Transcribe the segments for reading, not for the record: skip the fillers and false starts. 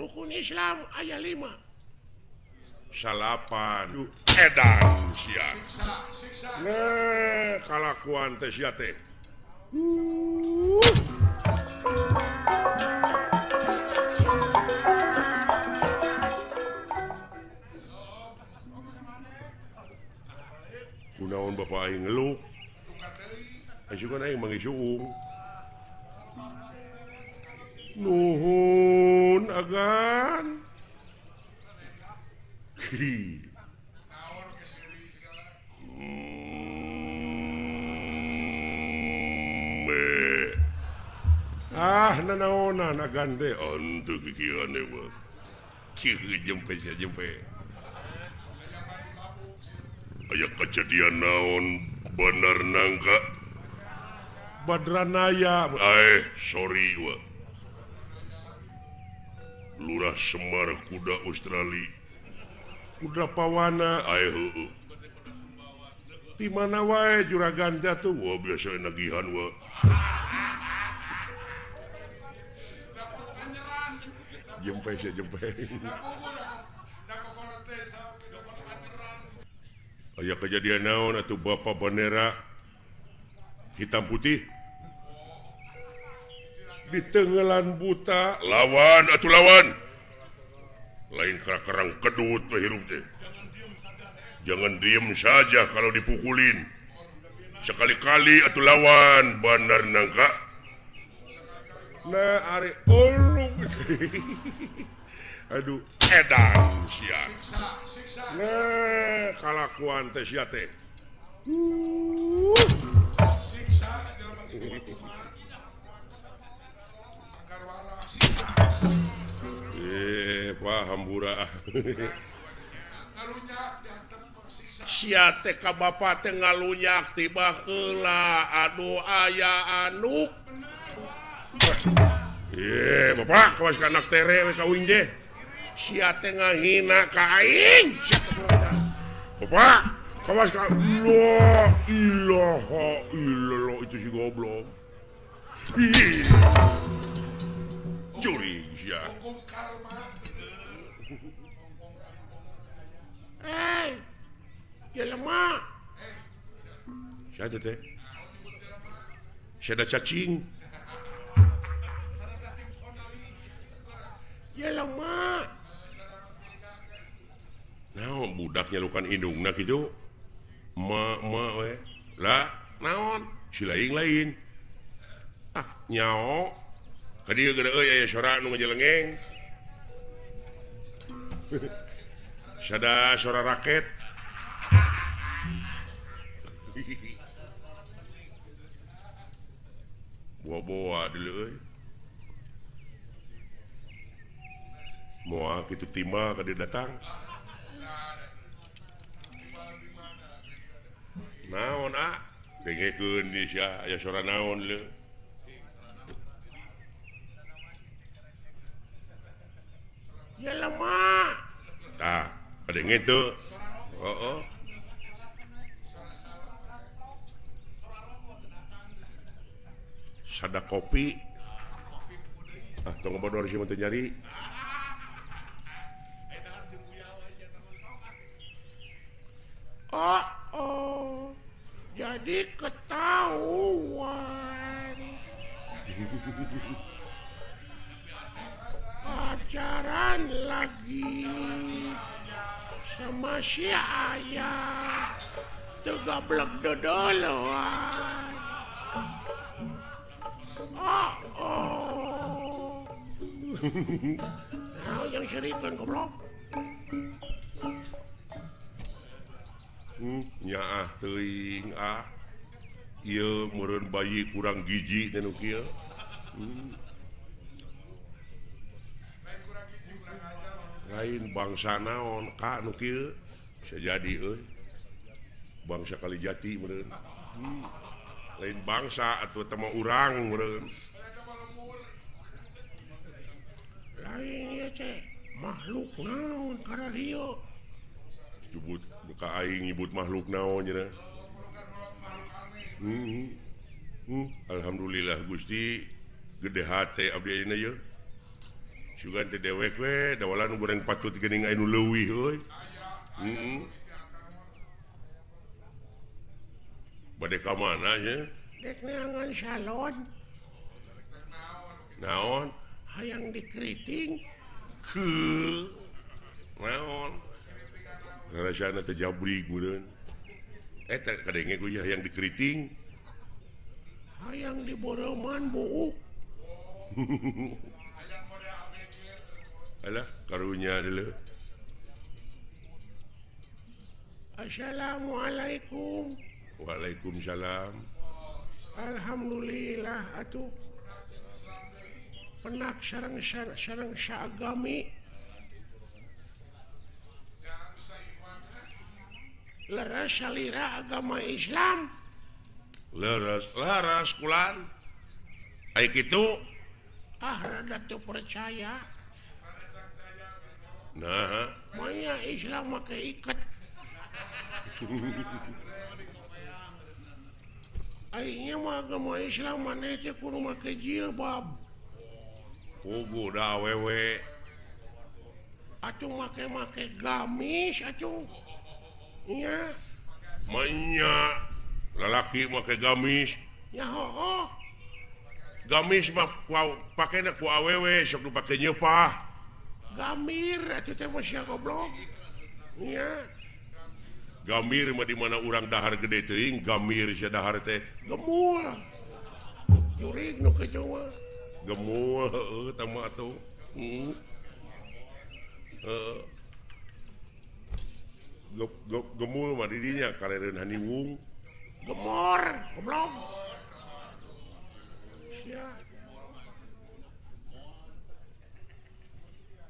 rukun Islam ayat 5 salapan edan sia kalakuan teh sia teh kunaon bapak aing ngeluh asukan aing mangisuung nuhun agan nanaonan agan teh untuk pikiran mah kieu jempe sia jempe aya kejadian naon bener nangka Badranaya sorry wa Lurah Semar kuda Australia kuda pawana heueuh di mana wae juragan jatuh wah biasa nagihan wa jempe sia jempe aya kejadian naon atuh bapak bandera hitam putih di tenggelan buta lawan atuh lawan lain kerang kedut hirup teh jangan diem saja kalau dipukulin sekali-kali atuh lawan bener nangka nah ari ulung aduh edan sia nah kalakuan teh sia teh paham burah sia teh ka bapak teh ngalunyak tiba heula aduh aya anu bapak kawas ka anak tere we kawin deh sia teh ngahina ka aing bapak kawas ka la ilaha illallah itu si goblok curi sia ya lemah siapa teh siapa cacing ya lemah naon budak nyalukan indungna kitu ma we lah naon si lain nyao ka dieu geura euy aya sora nu ngajelengeng sada sora raket boa dulu euy moal kitu timba ka dia datang naon dengekeun di sia aya sora naon leuh ya lemah tah kadenge teu heeh sada kopi tong bodor sih teu nyari jadi ketahuan pacaran lagi sama si ayah teu gablek dodoloan nah yang serikan goblok nyaah teuing ieu meureun bayi kurang giji nu kieu lain bangsa naon ka nu kieu bisa jadi euy bangsa Kalijati meureun lain bangsa atuh teh mah urang meureun lain ieu teh makhluk naon kana dieu nyebut ka aing nyebut makhluk naon cenah alhamdulillah Gusti gede hate abdi ayeuna ye sugan teh dewek we dawalan goreng patut geuning anu leuwih euy. Bade ka mana nya? Dek neangan salon. Naon? Hayang dikeriting. Naon? Rasana teh jabrig meureun. Eta kadenge ku hayang dikeriting. Hayang diboroman buuk. Alah, karunya dulu. Assalamualaikum. Waalaikumsalam. Alhamdulillah atuh. Penak sareng saagami. Leres salira agama Islam. Laras kulan. Ai kitu. Rada teu percaya. Nah, Manya Islam make iket. Aingnya mah agama Islam maneh teh kudu make jilbab. pugu da awewe. Atuh make gamis atuh. Nya, Manya lalaki make gamis. nya hooh. Gamis mah pakena ku awewe sok dipake nyeupah. Gamir atuh teh mah sia goblok. Nya, Gamir mah di mana urang dahar gede teuing, gamir sia dahar teh gemul. Jurig nu kitu mah. gemul heueuh tah mah atuh. Gemul mah di dinya karereun haniwung. Gemor, goblok. Sia.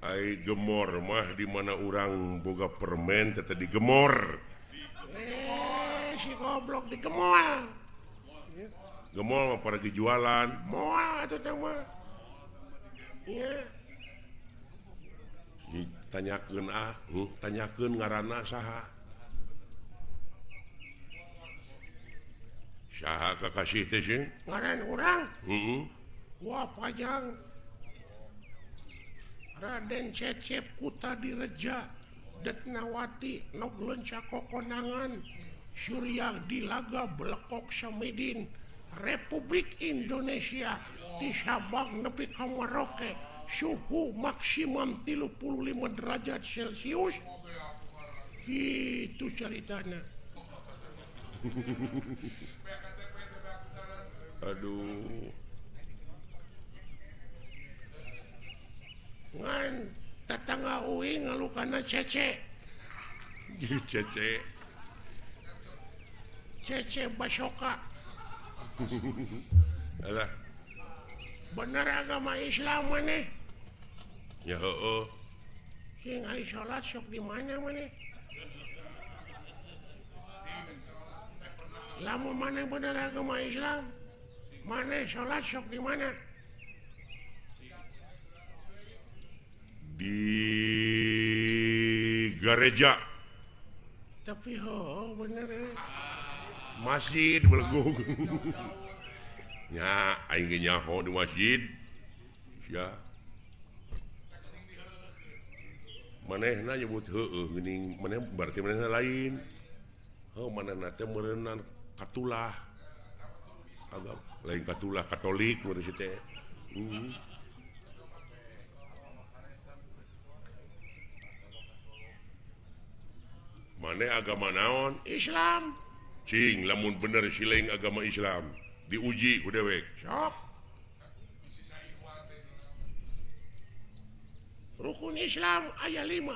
Ai gemor mah di mana urang boga permen teh digemor. Si goblok digemol. Gemol mah pada dijualan. Moal atuh teh mah. Nya, Tanyakeun tanyakeun ngaranna saha? Saha kakasih teh sih? ngaran urang. Heeh. Wah pajang. Raden Cecep Kuta Direja Detnawati Noglenca Kokonangan Surya Dilaga Blekok Samidin Republik Indonesia di Sabang nepi ka Merauke suhu maksimum 35 derajat Celcius gitu ceritana. Aduh. Ngan tetangga uing ngalukana Cece. Cece Basoka. Alah. Bener agama Islam maneh. Ya heueuh. Sing ai salat sok di mana maneh? Lamun maneh bener agama Islam, maneh salat sok di mana? Di gereja. Tapi bener. Masjid belegung. Nya aing ge nyaho di masjid. Sia. Manehna nyebut heueuh geuning, maneh berarti manehna lain. Manehna teh meureunna katulah. Agak lain katulah Katolik menurut si teh. Maneh agama naon? Islam. Cing, lamun bener sileing agama Islam diuji ku dewek. Sok. Rukun Islam aya 5.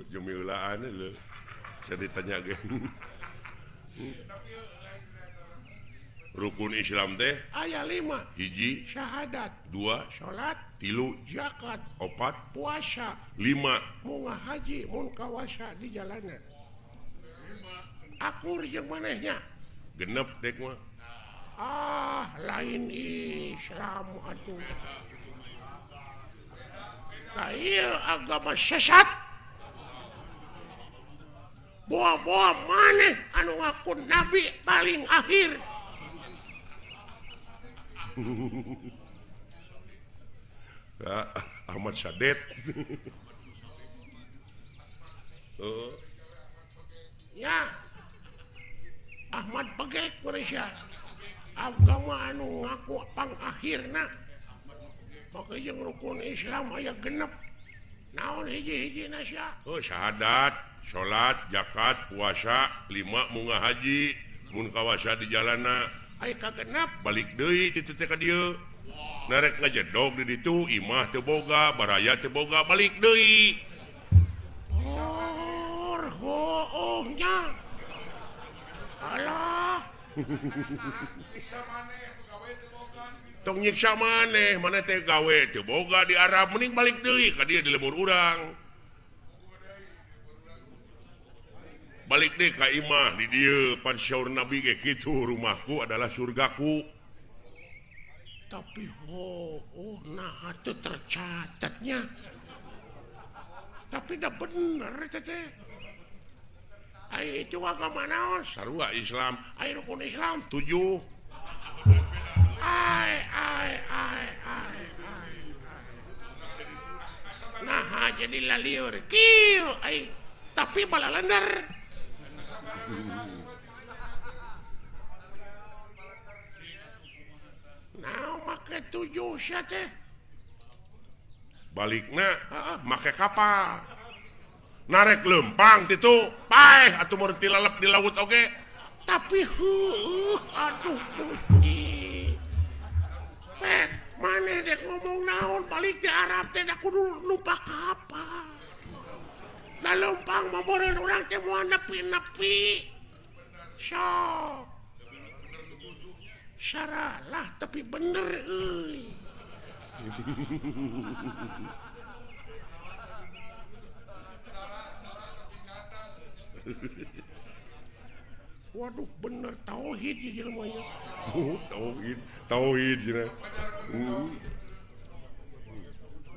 Jemilaan leuh. Saya ditanya ge. Rukun Islam teh Aya 5. hiji, Syahadat, 2, salat, 3, zakat, 4, puasa, 5. munggah haji, mun kawasa di jalanan. Akur jeung manehnya. Genep dek mah. Lain Islam atuh. Nah ieu agama sesat. Boa-boa maneh anu ngaku nabi paling akhir. Ahmad Sadet. Ya Ahmad Pegek Malaysia agama anu ngaku pangakhirna maka jeung rukun Islam aya genep naon hiji-hiji nasya syahadat salat zakat puasa 5 munggah haji mun kawasa di jalana aya kagenep balik deui ti teh ka dieu narek ngajedog di ditu imah teu boga baraya teu boga balik deui nya alah tong nyiksa maneh mana teh gawe teu boga di Arab mending balik deui ka dieu di lembur urang balik deui ka imah di dieu pan syaur Nabi ge kitu rumahku adalah surgaku tapi nah itu tercatatnya tapi dah bener teh ai itu agama naon sarua Islam ai rukun Islam 7 ai nah jadi laliur kieu ai tapi balalender nah make 7 sia teh balikna make kapal narek lempang titu paeh atuh mun tilalep di laut oge tapi aduh Gusti pet maneh dek ngomong naon balik di Arab teh da kudu numpak kapal da lempang maboreun urang teh moal nepi-nepi sok syaralah tapi bener euy waduh bener tauhid ya jelema ya tauhid cenah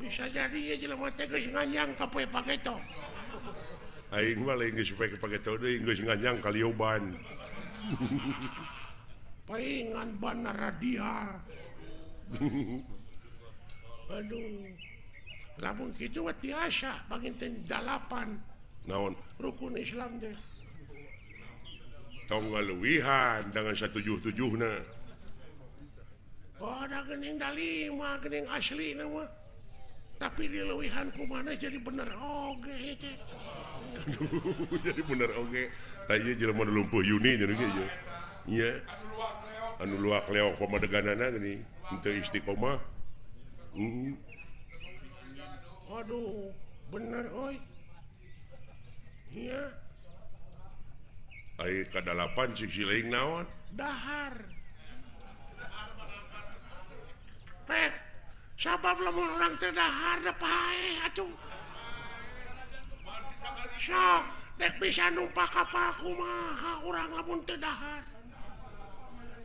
bisa jadi ya jelema teh geus nganyang ka poe pageto aing mah lain geus poe pageto deui geus nganyang ka lioban paingan bana radial aduh lamun kitu mah tiasa panginten 8 naon rukun Islam teh tong ngaluwihan dengan 177 na ada geuning da 5 geuning asli na mah tapi di leuwihan kumaha jadi bener oge teh jadi bener oge tah ieu jelema nu lumpuh Yuni jadi ge nya anu luak leok pamadeganana geuning henteu istiqomah waduh bener oi iya ai kadalapan siksi leuing naon dahar pet sabab lamun urang teu dahar da paeh atuh sok dek bisa numpak kapal kumaha urang lamun teu dahar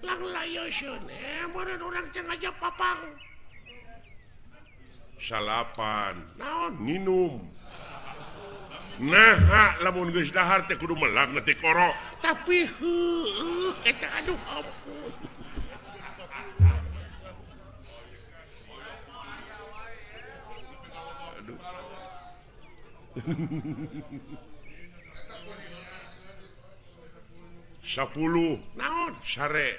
lang layeusieun meureun urang teh ngajak papang salapan naon minum nah lamun geus dahar teh kudu melag ngetik koro tapi eta aduh ampun aduh 10 naon sare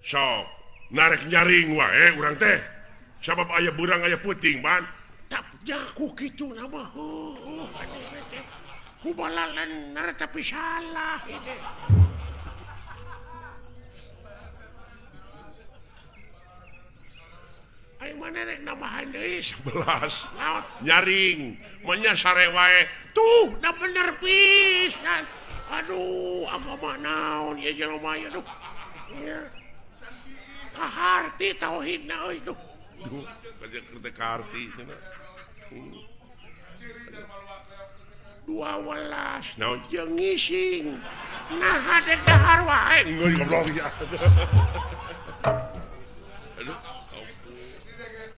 sok narek nyaring wae urang teh sabab aya beurang aya peuting ban tak jaku kitu nama hati-hati ku balalan nar tapi salah itu ai mana rek nambahan deui 11 naon nyaring manya sare wae tuh da bener pisan aduh agama naon ya jelema ya duh ya kaharti tauhidna euy tuh kerja kerja karti 12 naon jeung ngising nah hadek dahar wae goblok ya